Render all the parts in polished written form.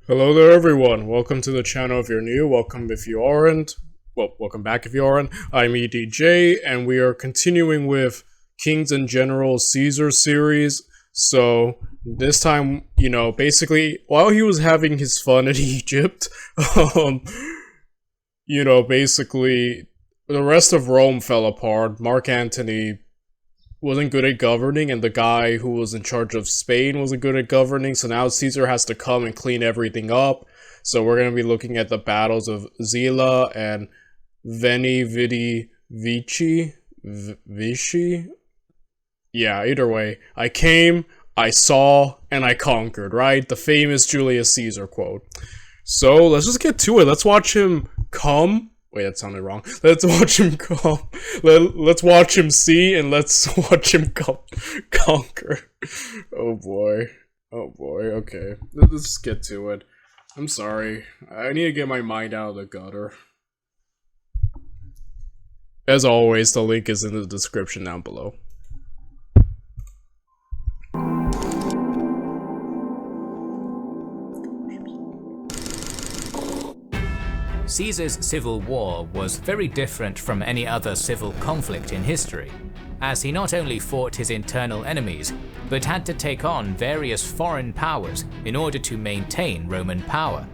Hello there everyone, welcome to the channel if you're new, welcome if you aren't, well, welcome back if you aren't. I'm EDJ, and we are continuing with Kings and Generals Caesar series. So, this time, basically, while he was having his fun in Egypt, basically, the rest of Rome fell apart. Mark Antony wasn't good at governing, and the guy who was in charge of Spain wasn't good at governing, so now Caesar has to come and clean everything up. So we're going to be looking at the battles of Zela and Veni Vidi Vici. Vici? Yeah, either way. I came, I saw, and I conquered, right? The famous Julius Caesar quote. So let's just get to it. Let's watch him come. Wait, that sounded wrong. Let's watch him come. Let's watch him see, and let's watch him conquer. Oh boy. Oh boy, okay. Let's just get to it. I'm sorry. I need to get my mind out of the gutter. As always, the link is in the description down below. Caesar's civil war was very different from any other civil conflict in history, as he not only fought his internal enemies, but had to take on various foreign powers in order to maintain Roman power.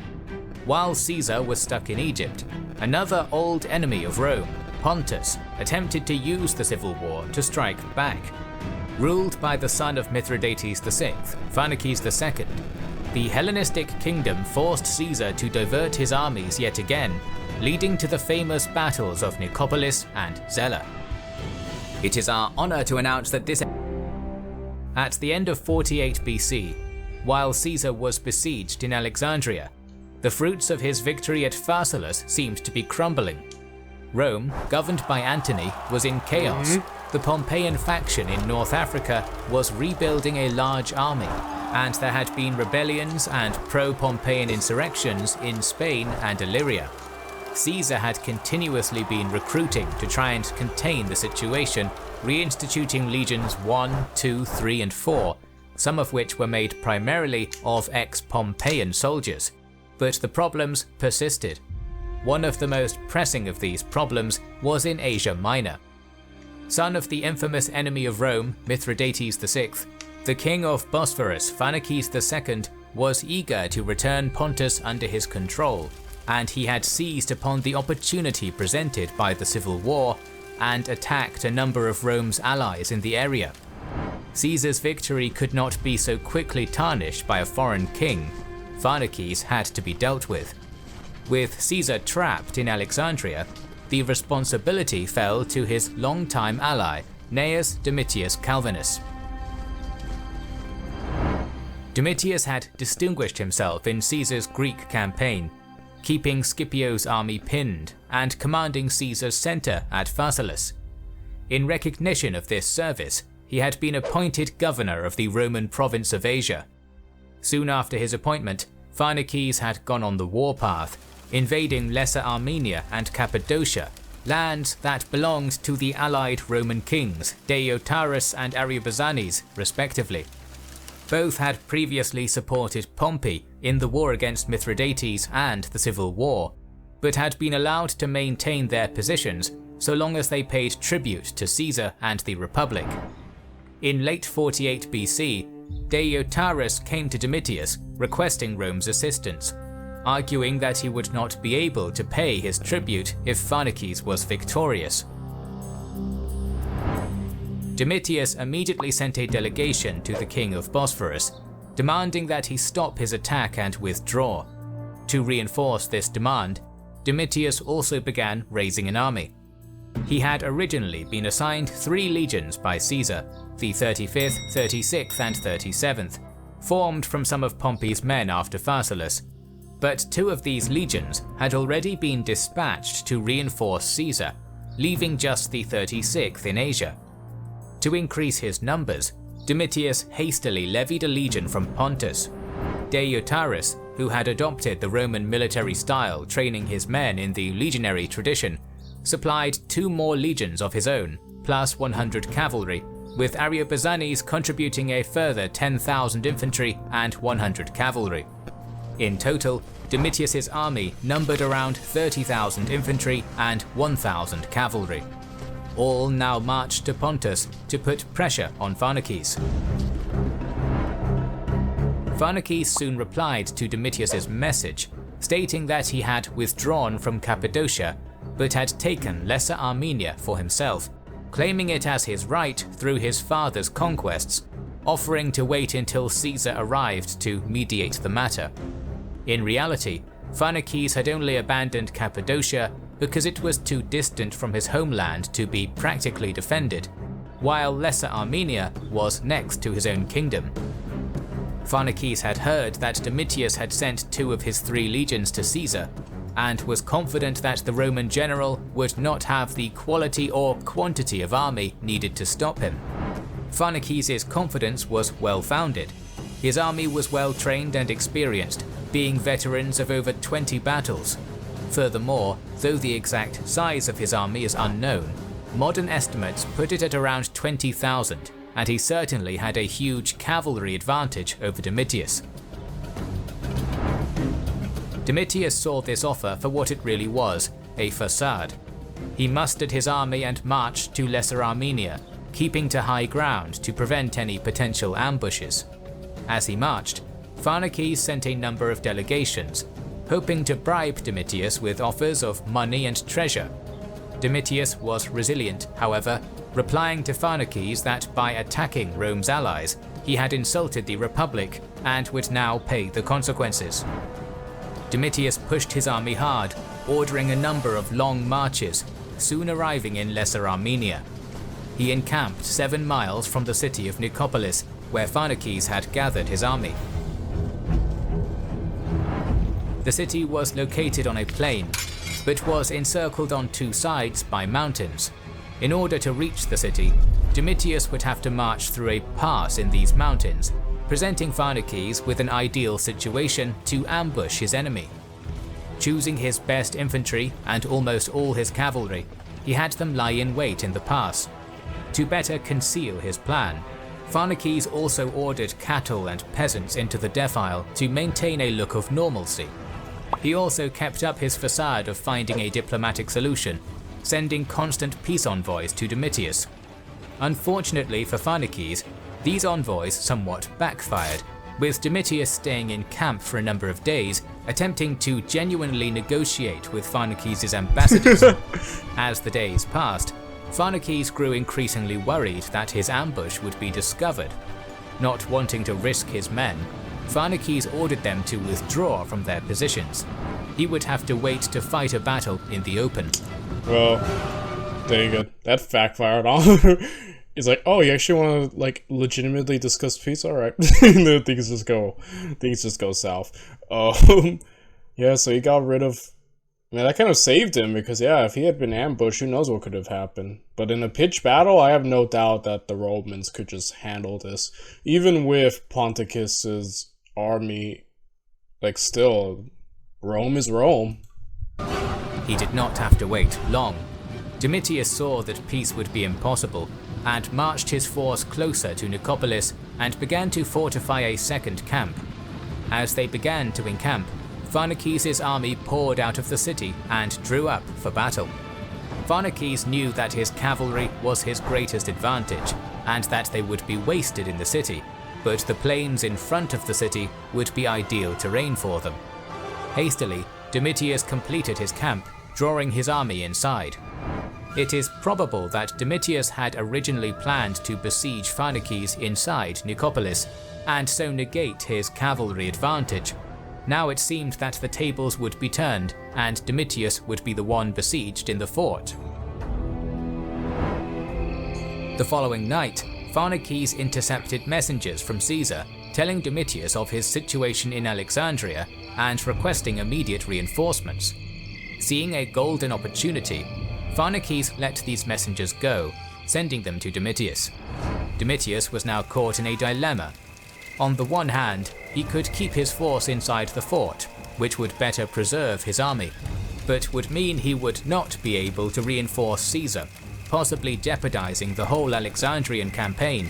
While Caesar was stuck in Egypt, another old enemy of Rome, Pontus, attempted to use the civil war to strike back. Ruled by the son of Mithridates VI, Pharnaces II, the Hellenistic kingdom forced Caesar to divert his armies yet again, leading to the famous battles of Nicopolis and Zela. It is our honor to announce that at the end of 48 BC, while Caesar was besieged in Alexandria, the fruits of his victory at Pharsalus seemed to be crumbling. Rome, governed by Antony, was in chaos. The Pompeian faction in North Africa was rebuilding a large army, and there had been rebellions and pro-Pompeian insurrections in Spain and Illyria. Caesar had continuously been recruiting to try and contain the situation, reinstituting legions 1, 2, 3 and 4, some of which were made primarily of ex-Pompeian soldiers. But the problems persisted. One of the most pressing of these problems was in Asia Minor. Son of the infamous enemy of Rome, Mithridates VI, the king of Bosphorus, Pharnaces II, was eager to return Pontus under his control, and he had seized upon the opportunity presented by the civil war and attacked a number of Rome's allies in the area. Caesar's victory could not be so quickly tarnished by a foreign king. Pharnaces had to be dealt with. With Caesar trapped in Alexandria, the responsibility fell to his longtime ally, Gnaeus Domitius Calvinus. Domitius had distinguished himself in Caesar's Greek campaign, keeping Scipio's army pinned and commanding Caesar's center at Pharsalus. In recognition of this service, he had been appointed governor of the Roman province of Asia. Soon after his appointment, Pharnaces had gone on the warpath, invading Lesser Armenia and Cappadocia, lands that belonged to the allied Roman kings Deiotarus and Ariobarzanes, respectively. Both had previously supported Pompey in the war against Mithridates and the Civil War, but had been allowed to maintain their positions so long as they paid tribute to Caesar and the Republic. In late 48 BC, Deiotarus came to Domitius requesting Rome's assistance, arguing that he would not be able to pay his tribute if Pharnaces was victorious. Domitius immediately sent a delegation to the king of Bosphorus, demanding that he stop his attack and withdraw. To reinforce this demand, Domitius also began raising an army. He had originally been assigned 3 legions by Caesar, the 35th, 36th and 37th, formed from some of Pompey's men after Pharsalus, but 2 of these legions had already been dispatched to reinforce Caesar, leaving just the 36th in Asia. To increase his numbers, Domitius hastily levied a legion from Pontus. Deiotarus, who had adopted the Roman military style training his men in the legionary tradition, supplied 2 more legions of his own, plus 100 cavalry, with Ariobarzanes contributing a further 10,000 infantry and 100 cavalry. In total, Domitius's army numbered around 30,000 infantry and 1,000 cavalry. All now marched to Pontus to put pressure on Pharnaces. Pharnaces soon replied to Domitius's message, stating that he had withdrawn from Cappadocia but had taken Lesser Armenia for himself, claiming it as his right through his father's conquests, offering to wait until Caesar arrived to mediate the matter. In reality, Pharnaces had only abandoned Cappadocia because it was too distant from his homeland to be practically defended, while Lesser Armenia was next to his own kingdom. Pharnaces had heard that Domitius had sent 2 of his 3 legions to Caesar, and was confident that the Roman general would not have the quality or quantity of army needed to stop him. Pharnaces' confidence was well-founded. His army was well-trained and experienced, being veterans of over 20 battles. Furthermore, though the exact size of his army is unknown, modern estimates put it at around 20,000, and he certainly had a huge cavalry advantage over Domitius. Domitius saw this offer for what it really was, a facade. He mustered his army and marched to Lesser Armenia, keeping to high ground to prevent any potential ambushes. As he marched, Pharnaces sent a number of delegations, hoping to bribe Domitius with offers of money and treasure. Domitius was resilient, however, replying to Pharnaces that by attacking Rome's allies, he had insulted the Republic and would now pay the consequences. Domitius pushed his army hard, ordering a number of long marches, soon arriving in Lesser Armenia. He encamped 7 miles from the city of Nicopolis, where Pharnaces had gathered his army. The city was located on a plain, but was encircled on 2 sides by mountains. In order to reach the city, Domitius would have to march through a pass in these mountains, presenting Pharnaces with an ideal situation to ambush his enemy. Choosing his best infantry and almost all his cavalry, he had them lie in wait in the pass. To better conceal his plan, Pharnaces also ordered cattle and peasants into the defile to maintain a look of normalcy. He also kept up his facade of finding a diplomatic solution, sending constant peace envoys to Domitius. Unfortunately for Pharnaces, these envoys somewhat backfired, with Domitius staying in camp for a number of days, attempting to genuinely negotiate with Pharnaces' ambassadors. As the days passed, Pharnaces grew increasingly worried that his ambush would be discovered. Not wanting to risk his men, Pharnaces ordered them to withdraw from their positions. He would have to wait to fight a battle in the open. Well, there you go. That backfired on. He's like, oh, you actually want to, like, legitimately discuss peace? Alright. Then things just go south. Yeah, so he got rid of... Man, that kind of saved him, because, yeah, if he had been ambushed, who knows what could have happened. But in a pitched battle, I have no doubt that the Romans could just handle this. Even with Ponticus's army, like, still, Rome is Rome. He did not have to wait long. Domitius saw that peace would be impossible, and marched his force closer to Nicopolis and began to fortify a second camp. As they began to encamp, Pharnaces' army poured out of the city and drew up for battle. Pharnaces knew that his cavalry was his greatest advantage, and that they would be wasted in the city, but the plains in front of the city would be ideal terrain for them. Hastily, Domitius completed his camp, drawing his army inside. It is probable that Domitius had originally planned to besiege Pharnaces inside Nicopolis, and so negate his cavalry advantage. Now it seemed that the tables would be turned, and Domitius would be the one besieged in the fort. The following night, Pharnaces intercepted messengers from Caesar, telling Domitius of his situation in Alexandria and requesting immediate reinforcements. Seeing a golden opportunity, Pharnaces let these messengers go, sending them to Domitius. Domitius was now caught in a dilemma. On the one hand, he could keep his force inside the fort, which would better preserve his army, but would mean he would not be able to reinforce Caesar, possibly jeopardizing the whole Alexandrian campaign.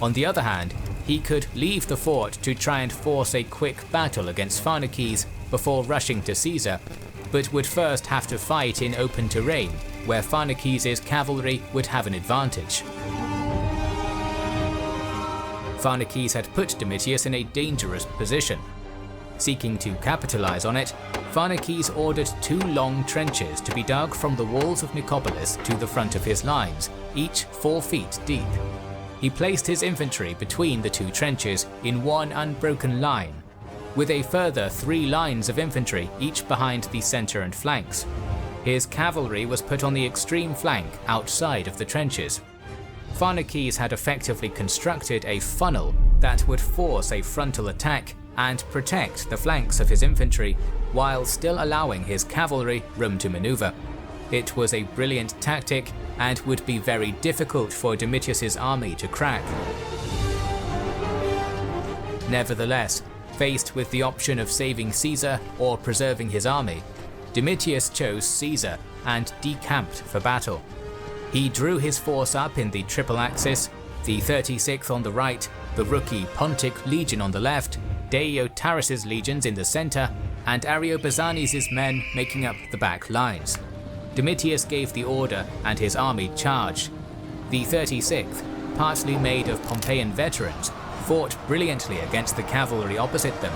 On the other hand, He could leave the fort to try and force a quick battle against Pharnaces before rushing to Caesar, but would first have to fight in open terrain, where Pharnaces' cavalry would have an advantage. Pharnaces had put Domitius in a dangerous position. Seeking to capitalize on it, Pharnaces ordered 2 long trenches to be dug from the walls of Nicopolis to the front of his lines, each 4 feet deep. He placed his infantry between the 2 trenches in one unbroken line, with a further 3 lines of infantry each behind the center and flanks. His cavalry was put on the extreme flank outside of the trenches. Pharnaces had effectively constructed a funnel that would force a frontal attack and protect the flanks of his infantry, while still allowing his cavalry room to maneuver. It was a brilliant tactic and would be very difficult for Domitius's army to crack. Nevertheless, faced with the option of saving Caesar or preserving his army, Domitius chose Caesar and decamped for battle. He drew his force up in the triple axis, the 36th on the right, the rookie Pontic legion on the left, Deiotarus' legions in the center, and Ariobarzanes' men making up the back lines. Domitius gave the order and his army charged. The 36th, partly made of Pompeian veterans, fought brilliantly against the cavalry opposite them,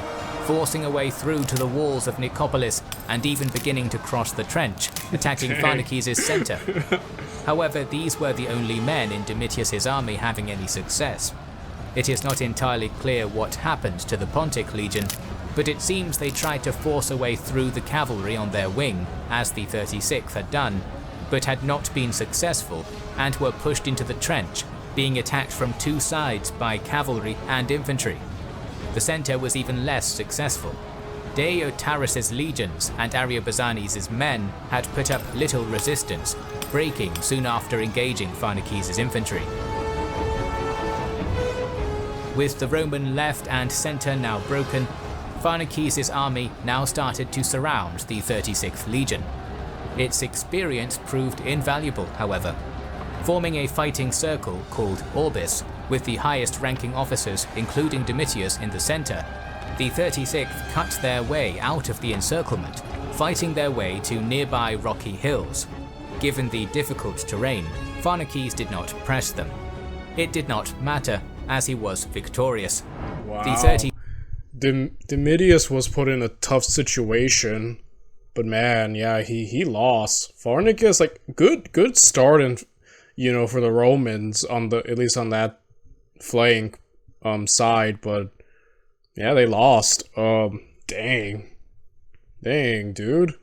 forcing a way through to the walls of Nicopolis and even beginning to cross the trench, attacking Pharnaces' center. However, these were the only men in Domitius' army having any success. It is not entirely clear what happened to the Pontic legion, but it seems they tried to force a way through the cavalry on their wing, as the 36th had done, but had not been successful and were pushed into the trench, being attacked from 2 sides by cavalry and infantry. The center was even less successful. Deiotarus' legions and Ariobarzanes' men had put up little resistance, breaking soon after engaging Pharnaces' infantry. With the Roman left and center now broken, Pharnaces' army now started to surround the 36th Legion. Its experience proved invaluable, however. Forming a fighting circle called Orbis, with the highest ranking officers including Domitius in the center, the 36th cut their way out of the encirclement, fighting their way to nearby rocky hills. Given the difficult terrain, Pharnaces did not press them. It did not matter, as he was victorious. Wow. The Domitius was put in a tough situation, but man, yeah, he lost. Pharnaces, like, good start, and for the Romans on the, at least on that flank side, but yeah, they lost. Dang, dude.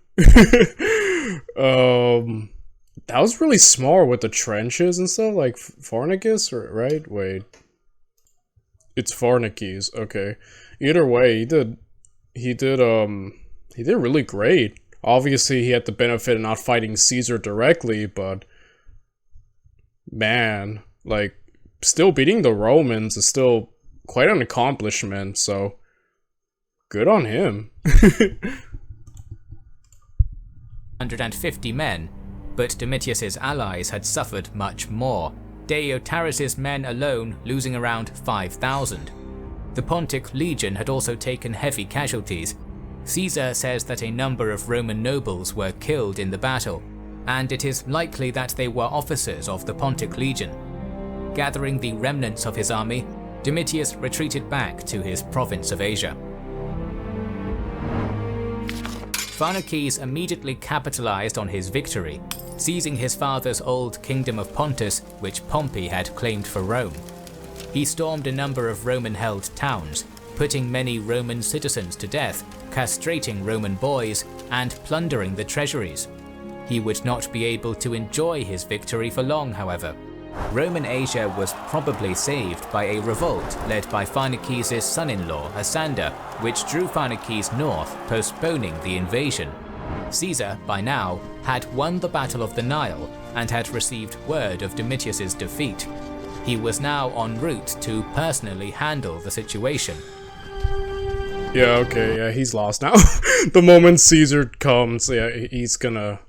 That was really smart with the trenches and stuff, like Pharnaces, right? Wait. It's Pharnaces, okay. Either way, he did really great. Obviously, he had the benefit of not fighting Caesar directly, but man, like, still beating the Romans is still quite an accomplishment, so good on him. 150 men, but Domitius' allies had suffered much more, Deiotarus' men alone losing around 5,000. The Pontic legion had also taken heavy casualties. Caesar says that a number of Roman nobles were killed in the battle, and it is likely that they were officers of the Pontic legion. Gathering the remnants of his army, Domitius retreated back to his province of Asia. Pharnaces immediately capitalized on his victory, seizing his father's old kingdom of Pontus, which Pompey had claimed for Rome. He stormed a number of Roman-held towns, putting many Roman citizens to death, castrating Roman boys, and plundering the treasuries. He would not be able to enjoy his victory for long, however. Roman Asia was probably saved by a revolt led by Pharnaces' son-in-law Asander, which drew Pharnaces north, postponing the invasion. Caesar, by now, had won the Battle of the Nile and had received word of Domitius' defeat. He was now en route to personally handle the situation. Yeah, okay, yeah, he's lost now. The moment Caesar comes, yeah, he's gonna...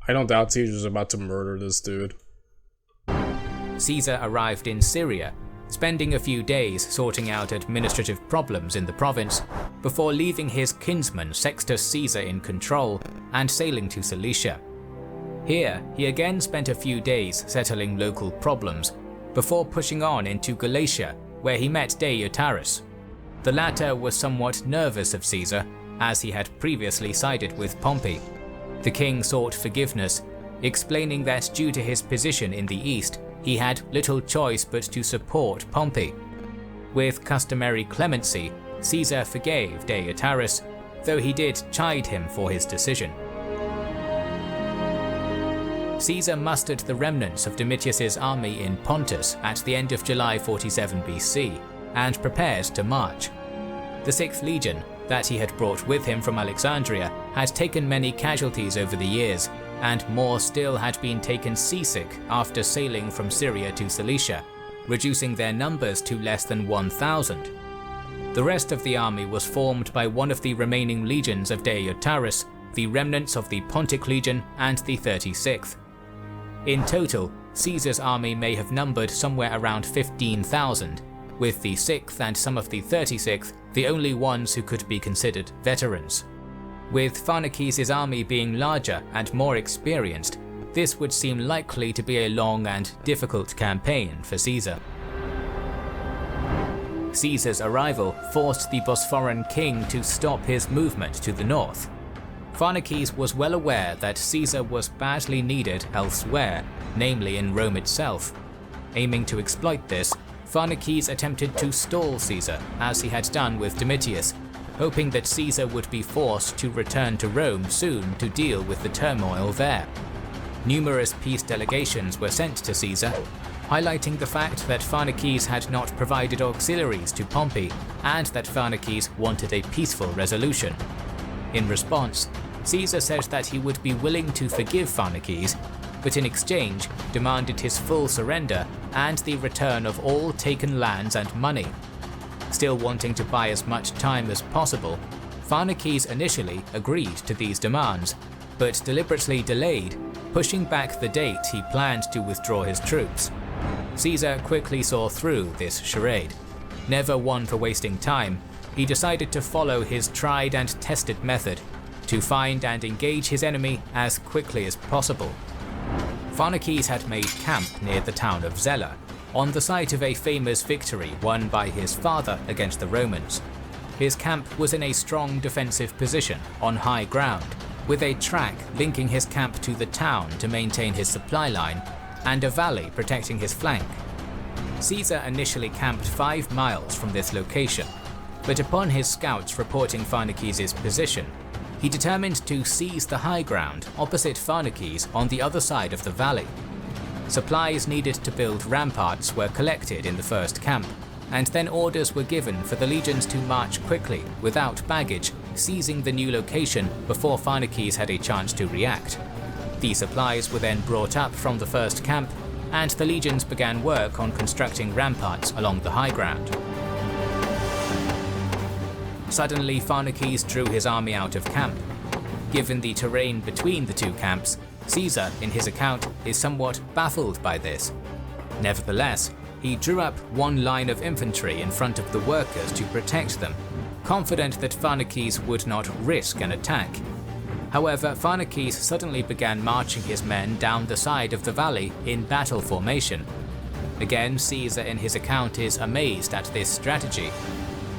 I don't doubt Caesar's about to murder this dude. Caesar arrived in Syria, spending a few days sorting out administrative problems in the province before leaving his kinsman Sextus Caesar in control and sailing to Cilicia. Here, he again spent a few days settling local problems before pushing on into Galatia, where he met Deiotarus. The latter was somewhat nervous of Caesar, as he had previously sided with Pompey. The king sought forgiveness, explaining that due to his position in the east, he had little choice but to support Pompey. With customary clemency, Caesar forgave Deiotarus, though he did chide him for his decision. Caesar mustered the remnants of Domitius's army in Pontus at the end of July 47 BC and prepared to march. The 6th Legion, that he had brought with him from Alexandria, had taken many casualties over the years, and more still had been taken seasick after sailing from Syria to Cilicia, reducing their numbers to less than 1,000. The rest of the army was formed by one of the remaining legions of Deiotarus, the remnants of the Pontic Legion, and the 36th. In total, Caesar's army may have numbered somewhere around 15,000, with the 6th and some of the 36th the only ones who could be considered veterans. With Pharnaces' army being larger and more experienced, this would seem likely to be a long and difficult campaign for Caesar. Caesar's arrival forced the Bosporan king to stop his movement to the north. Pharnaces was well aware that Caesar was badly needed elsewhere, namely in Rome itself. Aiming to exploit this, Pharnaces attempted to stall Caesar, as he had done with Domitius, hoping that Caesar would be forced to return to Rome soon to deal with the turmoil there. Numerous peace delegations were sent to Caesar, highlighting the fact that Pharnaces had not provided auxiliaries to Pompey and that Pharnaces wanted a peaceful resolution. In response, Caesar said that he would be willing to forgive Pharnaces, but in exchange demanded his full surrender and the return of all taken lands and money. Still wanting to buy as much time as possible, Pharnaces initially agreed to these demands, but deliberately delayed, pushing back the date he planned to withdraw his troops. Caesar quickly saw through this charade. Never one for wasting time, he decided to follow his tried and tested method, to find and engage his enemy as quickly as possible. Pharnaces had made camp near the town of Zela, on the site of a famous victory won by his father against the Romans. His camp was in a strong defensive position on high ground, with a track linking his camp to the town to maintain his supply line, and a valley protecting his flank. Caesar initially camped 5 miles from this location, but upon his scouts reporting Pharnaces' position, he determined to seize the high ground opposite Pharnaces on the other side of the valley. Supplies needed to build ramparts were collected in the first camp, and then orders were given for the legions to march quickly, without baggage, seizing the new location before Pharnaces had a chance to react. The supplies were then brought up from the first camp, and the legions began work on constructing ramparts along the high ground. Suddenly, Pharnaces drew his army out of camp. Given the terrain between the two camps, Caesar, in his account, is somewhat baffled by this. Nevertheless, he drew up one line of infantry in front of the workers to protect them, confident that Pharnaces would not risk an attack. However, Pharnaces suddenly began marching his men down the side of the valley in battle formation. Again, Caesar in his account is amazed at this strategy.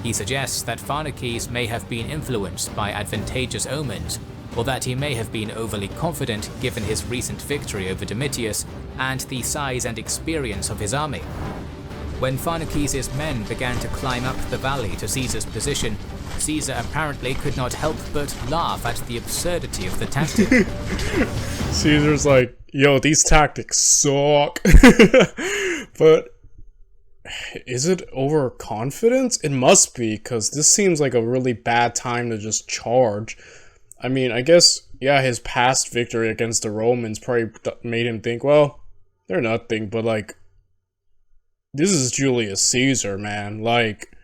He suggests that Pharnaces may have been influenced by advantageous omens, or that he may have been overly confident given his recent victory over Domitius and the size and experience of his army. When Pharnaces' men began to climb up the valley to Caesar's position, Caesar apparently could not help but laugh at the absurdity of the tactic. Caesar's like, yo, these tactics suck. But is it overconfidence? It must be, because this seems like a really bad time to just charge. I mean, I guess, yeah, his past victory against the Romans probably made him think, well, they're nothing, but like, this is Julius Caesar, man. Like,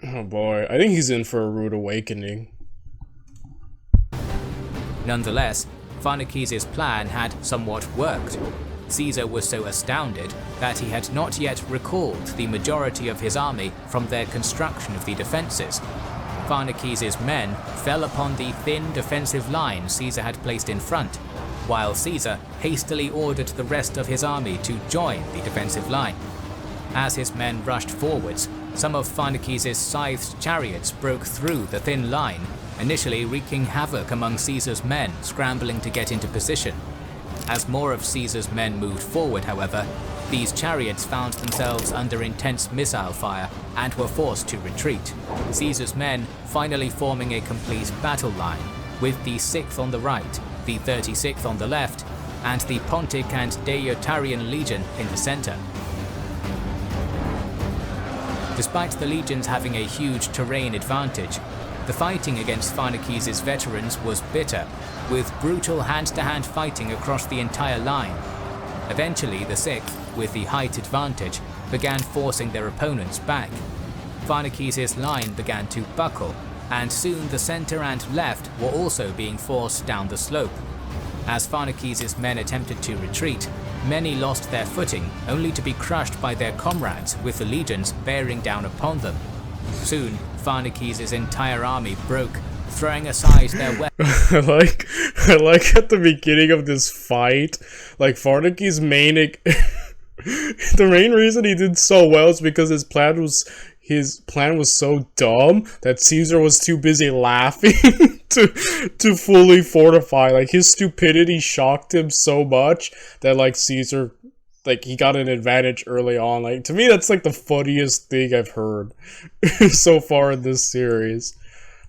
oh boy, I think he's in for a rude awakening. Nonetheless, Pharnaces' plan had somewhat worked. Caesar was so astounded that he had not yet recalled the majority of his army from their construction of the defences. Pharnaces' men fell upon the thin defensive line Caesar had placed in front, while Caesar hastily ordered the rest of his army to join the defensive line. As his men rushed forwards, some of Pharnaces' scythed chariots broke through the thin line, initially wreaking havoc among Caesar's men scrambling to get into position. As more of Caesar's men moved forward, however, these chariots found themselves under intense missile fire and were forced to retreat, Caesar's men finally forming a complete battle line, with the 6th on the right, the 36th on the left, and the Pontic and Deiotaryan legion in the centre. Despite the legions having a huge terrain advantage, the fighting against Pharnaces' veterans was bitter, with brutal hand-to-hand fighting across the entire line. Eventually, the 6th, with the height advantage, began forcing their opponents back. Pharnaces' line began to buckle, and soon the centre and left were also being forced down the slope. As Pharnaces' men attempted to retreat, many lost their footing, only to be crushed by their comrades with the legions bearing down upon them. Soon, Pharnaces' entire army broke, throwing aside their weapons. I like at the beginning of this fight, like Pharnaces' the main reason he did so well is because his plan was so dumb that Caesar was too busy laughing to fully fortify. Like, his stupidity shocked him so much that, like, Caesar, like, he got an advantage early on. Like, to me, that's like the funniest thing I've heard so far in this series.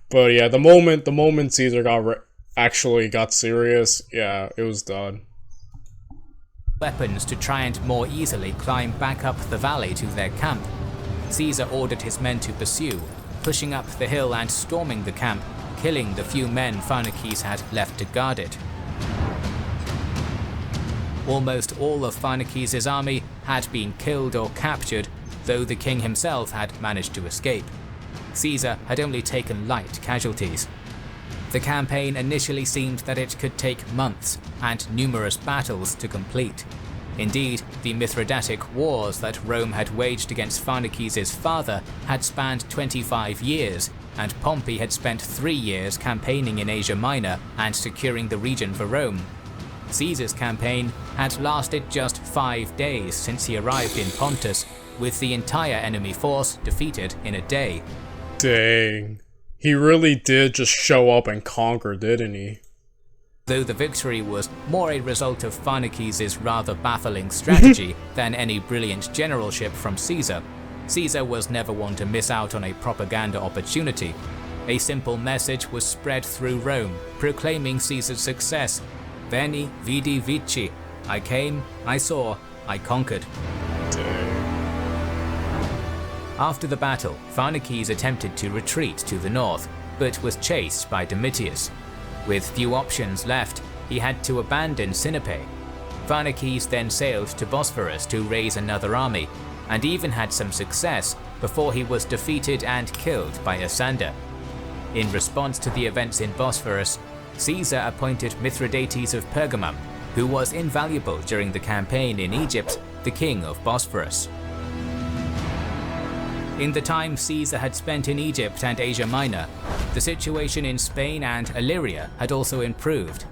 But yeah, the moment Caesar actually got serious, yeah, it was done. Weapons to try and more easily climb back up the valley to their camp. Caesar ordered his men to pursue, pushing up the hill and storming the camp, killing the few men Pharnaces had left to guard it. Almost all of Pharnaces' army had been killed or captured, though the king himself had managed to escape. Caesar had only taken light casualties. The campaign initially seemed that it could take months and numerous battles to complete. Indeed, the Mithridatic Wars that Rome had waged against Pharnaces' father had spanned 25 years, and Pompey had spent 3 years campaigning in Asia Minor and securing the region for Rome. Caesar's campaign had lasted just 5 days since he arrived in Pontus, with the entire enemy force defeated in a day. Dang. He really did just show up and conquer, didn't he? Though the victory was more a result of Pharnaces' rather baffling strategy than any brilliant generalship from Caesar, Caesar was never one to miss out on a propaganda opportunity. A simple message was spread through Rome, proclaiming Caesar's success. Veni Vidi Vici. I came, I saw, I conquered. After the battle, Pharnaces attempted to retreat to the north, but was chased by Domitius. With few options left, he had to abandon Sinope. Pharnaces then sailed to Bosphorus to raise another army, and even had some success before he was defeated and killed by Asander. In response to the events in Bosphorus, Caesar appointed Mithridates of Pergamum, who was invaluable during the campaign in Egypt, the king of Bosphorus. In the time Caesar had spent in Egypt and Asia Minor, the situation in Spain and Illyria had also improved.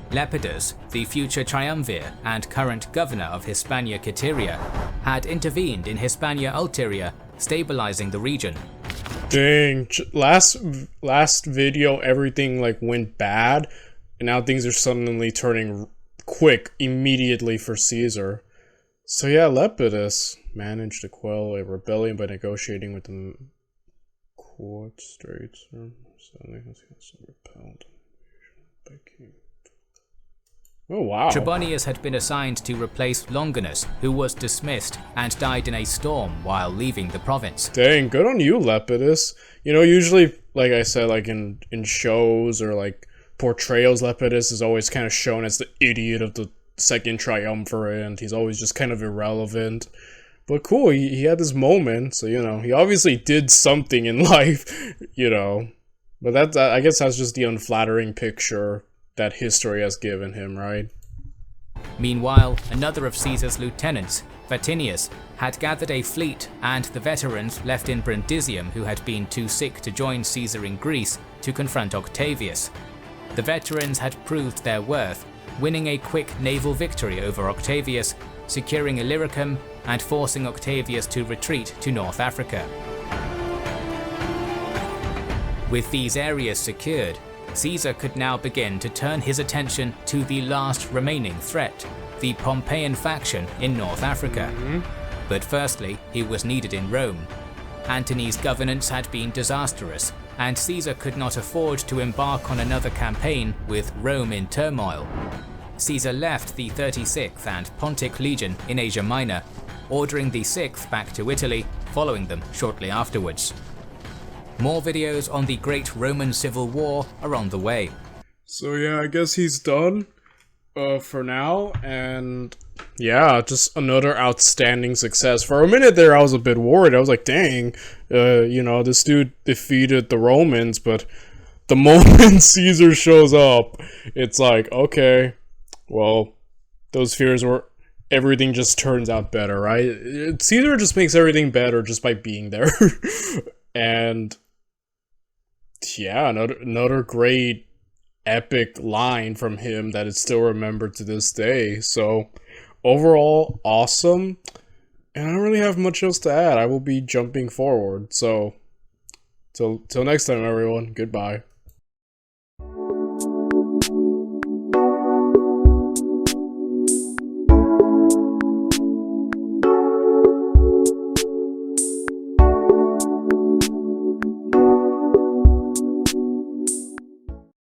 Lepidus, the future triumvir and current governor of Hispania Caetiria, had intervened in Hispania Ulteria, stabilizing the region. Dang, last video everything like went bad, and now things are suddenly turning quick immediately for Caesar. So yeah, Lepidus managed to quell a rebellion by negotiating with the court states. Repelled. Oh wow. Trebonius had been assigned to replace Longinus, who was dismissed and died in a storm while leaving the province. Dang, good on you, Lepidus. You know, usually, like I said, like in shows or like portrayals, Lepidus is always kind of shown as the idiot of the second triumvirate. He's always just kind of irrelevant. But cool, he had this moment, so, you know, he obviously did something in life, you know. But that, I guess that's just the unflattering picture that history has given him, right? Meanwhile, another of Caesar's lieutenants, Vatinius, had gathered a fleet, and the veterans left in Brundisium who had been too sick to join Caesar in Greece to confront Octavius. The veterans had proved their worth, winning a quick naval victory over Octavius, securing Illyricum, and forcing Octavius to retreat to North Africa. With these areas secured, Caesar could now begin to turn his attention to the last remaining threat, the Pompeian faction in North Africa. But firstly, he was needed in Rome. Antony's governance had been disastrous, and Caesar could not afford to embark on another campaign with Rome in turmoil. Caesar left the 36th and Pontic Legion in Asia Minor, ordering the 6th back to Italy, following them shortly afterwards. More videos on the Great Roman Civil War are on the way. So yeah, I guess he's done for now, and yeah, just another outstanding success. For a minute there, I was a bit worried. I was like, dang, you know, this dude defeated the Romans, but the moment Caesar shows up, it's like, okay, well, those fears were, everything just turns out better, right? Caesar just makes everything better just by being there. And yeah, another great epic line from him that is still remembered to this day. So overall, awesome. And I don't really have much else to add. I will be jumping forward. So till next time, everyone. Goodbye.